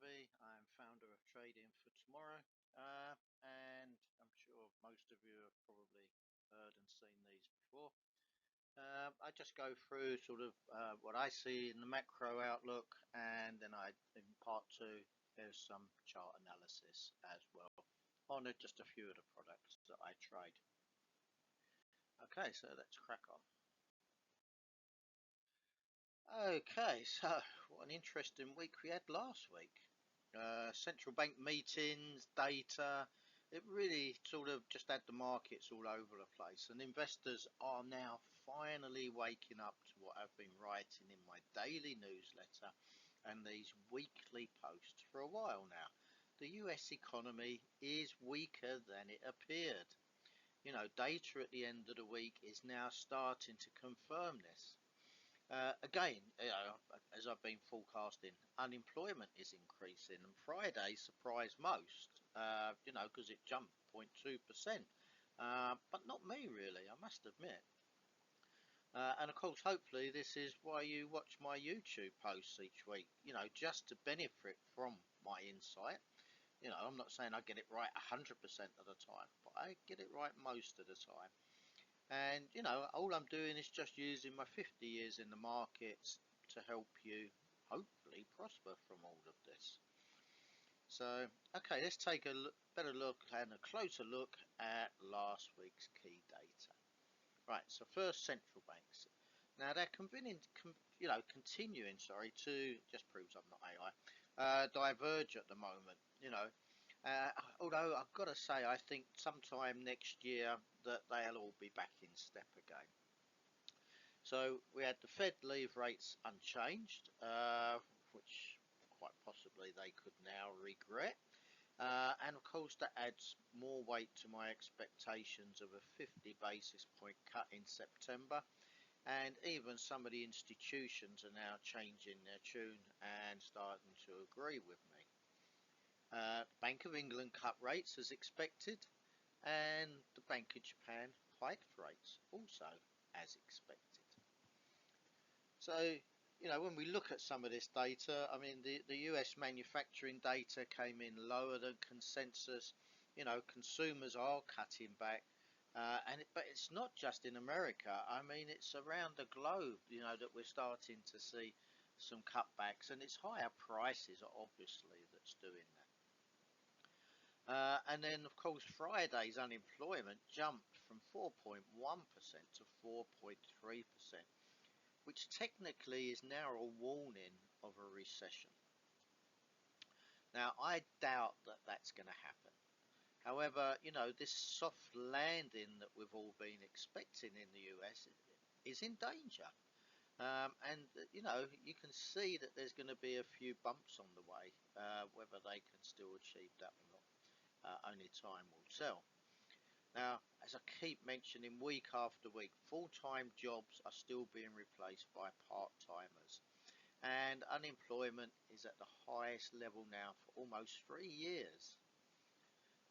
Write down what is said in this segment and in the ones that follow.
Ravi. I'm founder of Trading for Tomorrow, and I'm sure most of you have probably heard and seen these before. I just go through sort of what I see in the macro outlook, and then in part two, there's some chart analysis as well on just a few of the products that I trade. Okay, so let's crack on. Okay, so what an interesting week we had last week. Central bank meetings, data, it really sort of just had the markets all over the place, and investors are now finally waking up to what I've been writing in my daily newsletter and these weekly posts for a while now. The US economy is weaker than it appeared. Data at the end of the week is now starting to confirm this. Again, as I've been forecasting, unemployment is increasing, and Friday surprised most, because it jumped 0.2%, but not me really, I must admit. And of course, hopefully this is why you watch my YouTube posts each week, just to benefit from my insight. I'm not saying I get it right 100% of the time, but I get it right most of the time. And all I'm doing is just using my 50 years in the markets to help you hopefully prosper from all of this. So okay, let's take a better look and a closer look at last week's key data. Right, so first, central banks. Now they're continuing to, just proves I'm not AI, diverge at the moment. Although I've got to say, I think sometime next year that they'll all be back in step again. So we had the Fed leave rates unchanged, which quite possibly they could now regret. And of course that adds more weight to my expectations of a 50 basis point cut in September. And even some of the institutions are now changing their tune and starting to agree with me. Bank of England cut rates as expected, and the Bank of Japan hiked rates also as expected. So, when we look at some of this data, I mean, the US manufacturing data came in lower than consensus. Consumers are cutting back, but it's not just in America. I mean, it's around the globe, that we're starting to see some cutbacks, and it's higher prices, obviously, that's doing that. And then, of course, Friday's unemployment jumped from 4.1% to 4.3%, which technically is now a warning of a recession. Now, I doubt that that's going to happen. However, this soft landing that we've all been expecting in the US is in danger. And you can see that there's going to be a few bumps on the way, whether they can still achieve that or not. Only time will tell. Now, as I keep mentioning week after week, full-time jobs are still being replaced by part-timers, and unemployment is at the highest level now for almost 3 years.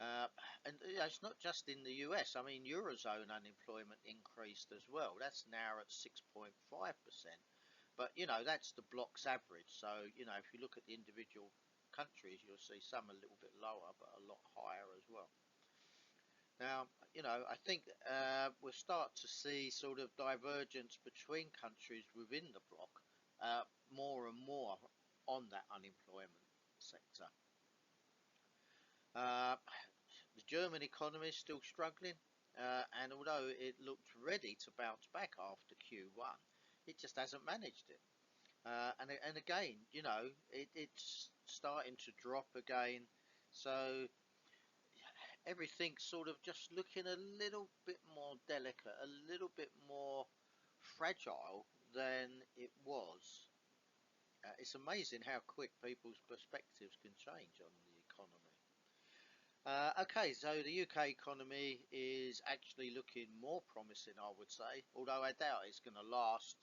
And it's not just in the US. I mean, Eurozone unemployment increased as well. That's now at 6.5%. But, that's the bloc's average. So, if you look at the individual countries, you'll see some a little bit lower, but a lot higher as well. Now, I think we'll start to see sort of divergence between countries within the bloc, more and more on that unemployment sector. The German economy is still struggling, and although it looked ready to bounce back after Q1, it just hasn't managed it. And again, it's starting to drop again. So everything's sort of just looking a little bit more delicate, a little bit more fragile than it was. It's amazing how quick people's perspectives can change on the economy. Okay, so the UK economy is actually looking more promising, I would say, although I doubt it's going to last.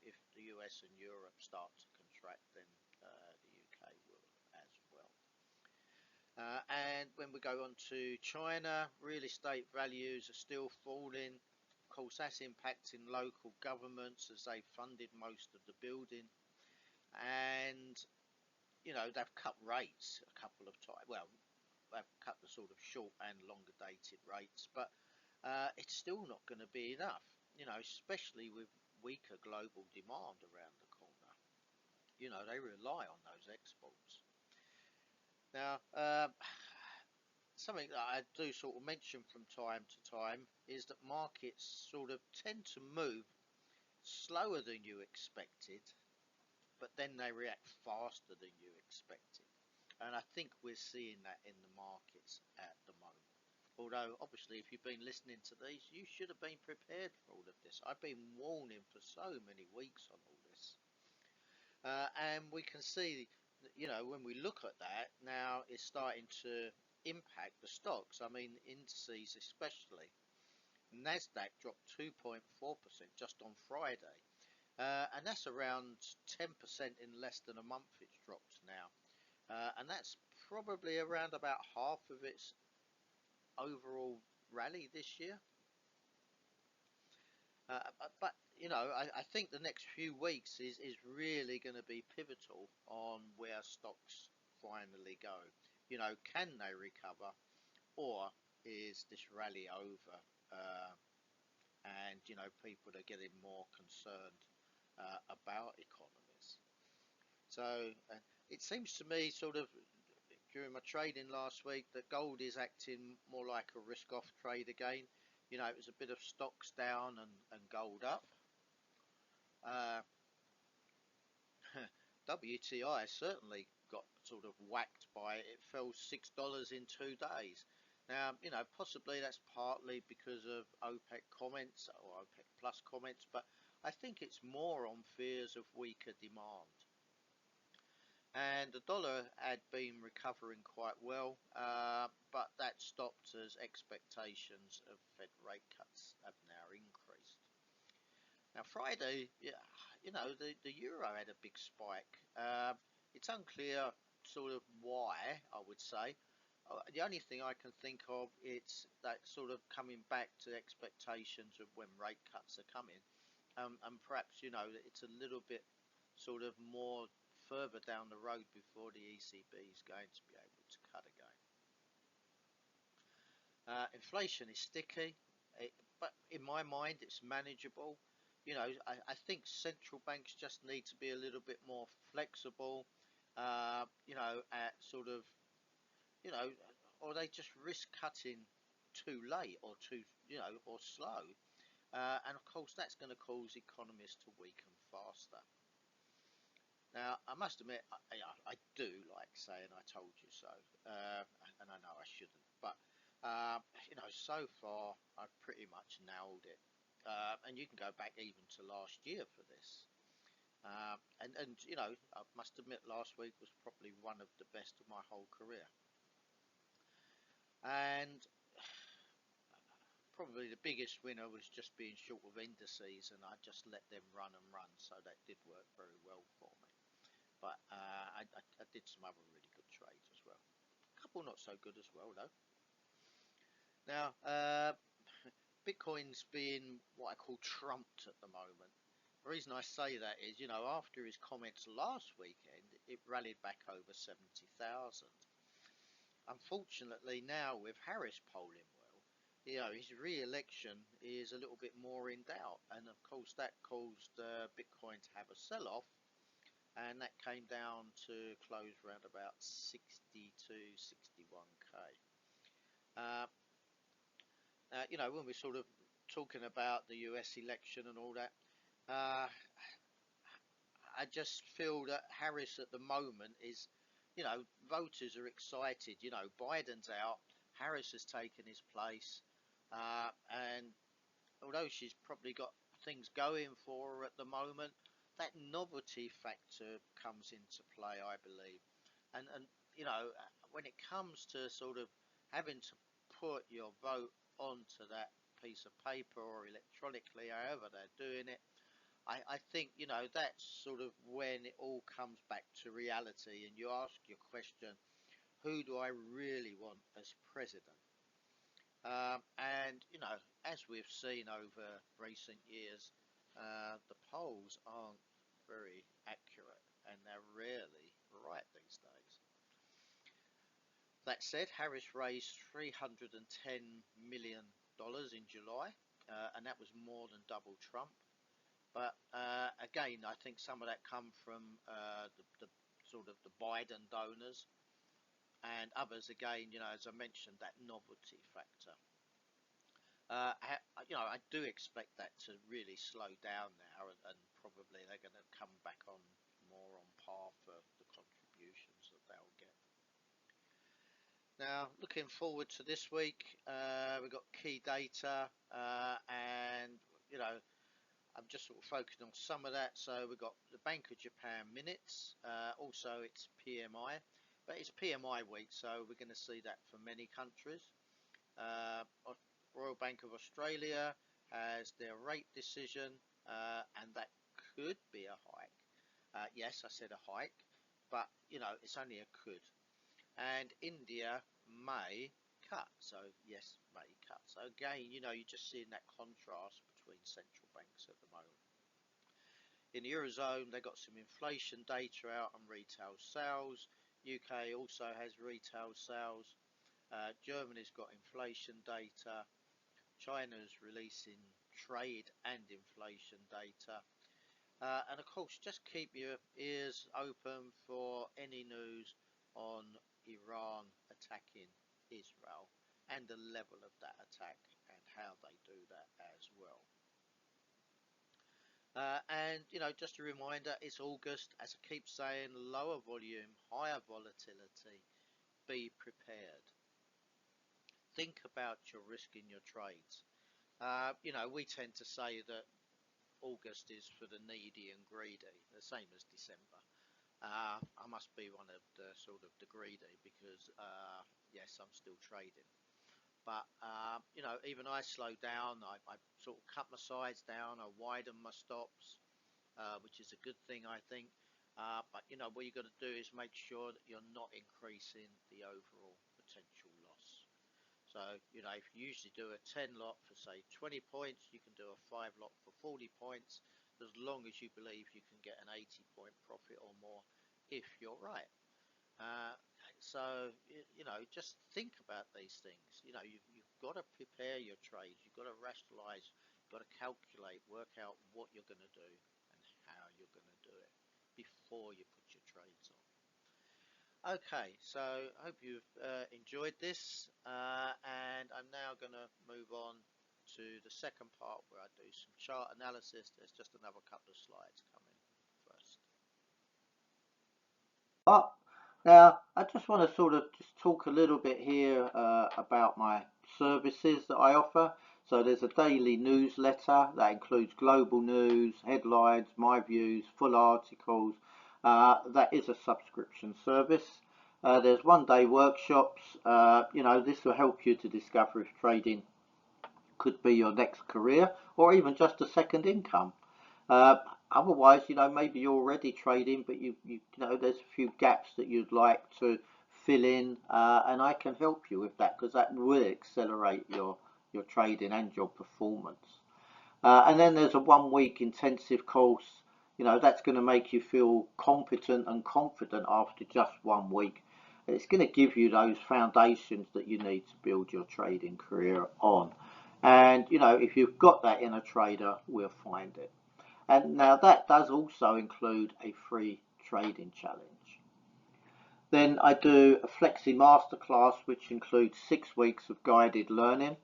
If the US and Europe start to contract, then the UK will as well. And when we go on to China, real estate values are still falling. Of course, that's impacting local governments as they funded most of the building. And they've cut rates a couple of times. Well, they've cut the sort of short and longer dated rates, but it's still not going to be enough. Especially with weaker global demand around the corner. They rely on those exports. Now, something that I do sort of mention from time to time is that markets sort of tend to move slower than you expected, but then they react faster than you expected. And I think we're seeing that in the markets at the moment. Although, obviously, if you've been listening to these, you should have been prepared for all of this. I've been warning for so many weeks on all this. And we can see, when we look at that, now it's starting to impact the stocks. I mean, indices especially. Nasdaq dropped 2.4% just on Friday. And that's around 10% in less than a month it's dropped now. And that's probably around about half of its overall rally this year. But I think the next few weeks is really going to be pivotal on where stocks finally go. Can they recover, or is this rally over? And people are getting more concerned about economies. So it seems to me, sort of during my trading last week, that gold is acting more like a risk-off trade again. It was a bit of stocks down and gold up. WTI certainly got sort of whacked by it. It fell $6 in 2 days. Now, possibly that's partly because of OPEC comments or OPEC plus comments, but I think it's more on fears of weaker demand. And the dollar had been recovering quite well, but that stopped as expectations of Fed rate cuts have now increased. Now Friday, the euro had a big spike. It's unclear sort of why, I would say. The only thing I can think of, it's that sort of coming back to expectations of when rate cuts are coming. And perhaps, it's a little bit sort of more further down the road before the ECB is going to be able to cut again. Inflation is sticky, but in my mind it's manageable. I think central banks just need to be a little bit more flexible, at sort of, or they just risk cutting too late or or slow. And of course that's going to cause economies to weaken faster. Now, I must admit, I do like saying "I told you so," and I know I shouldn't, but so far I've pretty much nailed it. And you can go back even to last year for this. And I must admit, last week was probably one of the best of my whole career. And probably the biggest winner was just being short of indices, and I just let them run and run, so that did work very well for me. But I did some other really good trades as well. A couple not so good as well though. Now, Bitcoin's being what I call trumped at the moment. The reason I say that is, after his comments last weekend, it rallied back over 70,000. Unfortunately, now with Harris polling well, his re-election is a little bit more in doubt, and of course that caused Bitcoin to have a sell-off. And that came down to close around about 62, 61k. When we're sort of talking about the US election and all that, I just feel that Harris at the moment is, voters are excited. Biden's out, Harris has taken his place, and although she's probably got things going for her at the moment, that novelty factor comes into play, I believe. And when it comes to sort of having to put your vote onto that piece of paper or electronically, however they're doing it, I think, that's sort of when it all comes back to reality and you ask your question, who do I really want as president? And, as we've seen over recent years, the polls aren't very accurate and they're rarely right these That said, Harris raised $310 million in July, and that was more than double Trump. But again, I think some of that come from the sort of the Biden donors, and others again, as I mentioned, that novelty factor. I do expect that to really slow down now, and probably they're going to come back on more on par for the contributions that they'll get. Now, looking forward to this week, we've got key data, and I'm just sort of focused on some of that. So we've got the Bank of Japan minutes, also it's PMI, but it's PMI week, so we're going to see that for many countries. Royal Bank of Australia has their rate decision, and that could be a hike. Yes, I said a hike, but it's only a could. And India may cut, so yes, may cut. So again, you're just seeing that contrast between central banks at the moment. In the Eurozone, they got some inflation data out on retail sales. UK also has retail sales. Germany's got inflation data. China's releasing trade and inflation data. And of course, just keep your ears open for any news on Iran attacking Israel and the level of that attack and how they do that as well. And just a reminder, it's August. As I keep saying, lower volume, higher volatility. Be prepared. Think about your risk in your trades. We tend to say that August is for the needy and greedy, the same as December. I must be one of the sort of the greedy because yes, I'm still trading. But even I slow down. I sort of cut my sides down. I widen my stops, which is a good thing, I think. But what you've got to do is make sure that you're not increasing the overall potential loss. So if you usually do a 10 lot for say 20 points, you can do a 5 lot for 40 points, as long as you believe you can get an 80-point profit or more if you're right. So just think about these things. You've got to prepare your trades. You've got to rationalize. You've got to calculate, work out what you're going to do and how you're going to do it before you put your trades on. Okay, so I hope you've enjoyed this, and I'm now going to move on to the second part where I do some chart analysis. There's just another couple of slides coming first. Now, I just want to sort of just talk a little bit here about my services that I offer. So there's a daily newsletter that includes global news, headlines, my views, full articles. That is a subscription service. There's one-day workshops. This will help you to discover if trading could be your next career or even just a second income. Otherwise, maybe you're already trading, but there's a few gaps that you'd like to fill in, and I can help you with that because that will accelerate your trading and your performance. And then there's a 1 week intensive course, that's going to make you feel competent and confident after just 1 week. It's going to give you those foundations that you need to build your trading career on. And, if you've got that in a trader, we'll find it. And now that does also include a free trading challenge. Then I do a Flexi Masterclass, which includes 6 weeks of guided learning.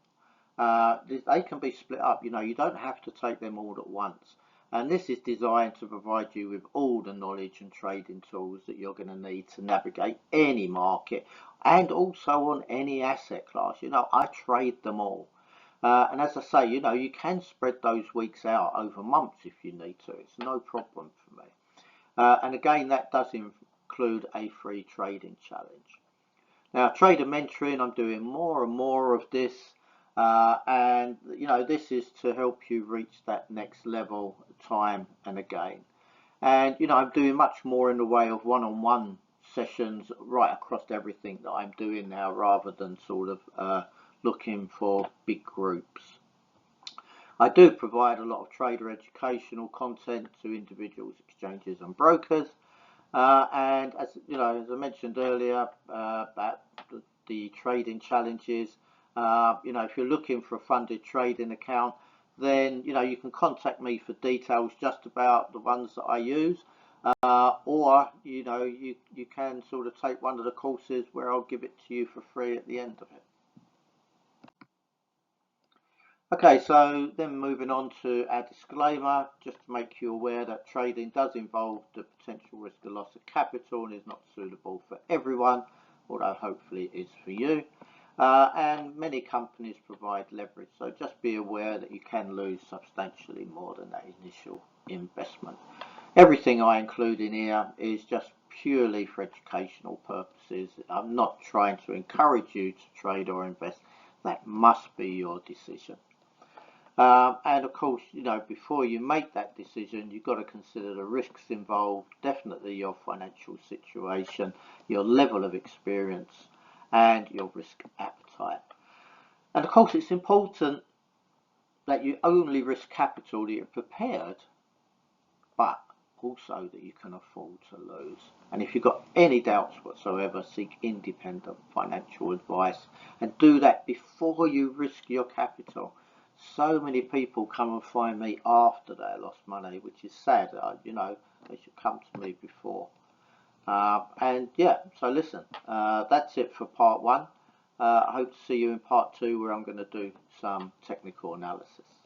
They can be split up, you don't have to take them all at once. And this is designed to provide you with all the knowledge and trading tools that you're going to need to navigate any market and also on any asset class. I trade them all. And as I say, you can spread those weeks out over months if you need to. It's no problem for me. And again, that does include a free trading challenge. Now, trader mentoring, I'm doing more and more of this. And, this is to help you reach that next level time and again. And, I'm doing much more in the way of one-on-one sessions right across everything that I'm doing now rather than sort of looking for big groups. I do provide a lot of trader educational content to individuals, exchanges and brokers. And as you know, as I mentioned earlier about the trading challenges, you know, if you're looking for a funded trading account, then you know you can contact me for details just about the ones that I use, or you know you can sort of take one of the courses where I'll give it to you for free at the end of it. Okay, so then moving on to our disclaimer, just to make you aware that trading does involve the potential risk of loss of capital and is not suitable for everyone, although hopefully it is for you. And many companies provide leverage, so just be aware that you can lose substantially more than that initial investment. Everything I include in here is just purely for educational purposes. I'm not trying to encourage you to trade or invest. That must be your decision. And of course, you know, before you make that decision, you've got to consider the risks involved, definitely your financial situation, your level of experience, and your risk appetite. And of course, it's important that you only risk capital that you're prepared, but also that you can afford to lose. And if you've got any doubts whatsoever, seek independent financial advice and do that before you risk your capital. So many people come and find me after they lost money, which is sad. You know, they should come to me before. And yeah, so listen, that's it for part one. I hope to see you in part two, where I'm going to do some technical analysis.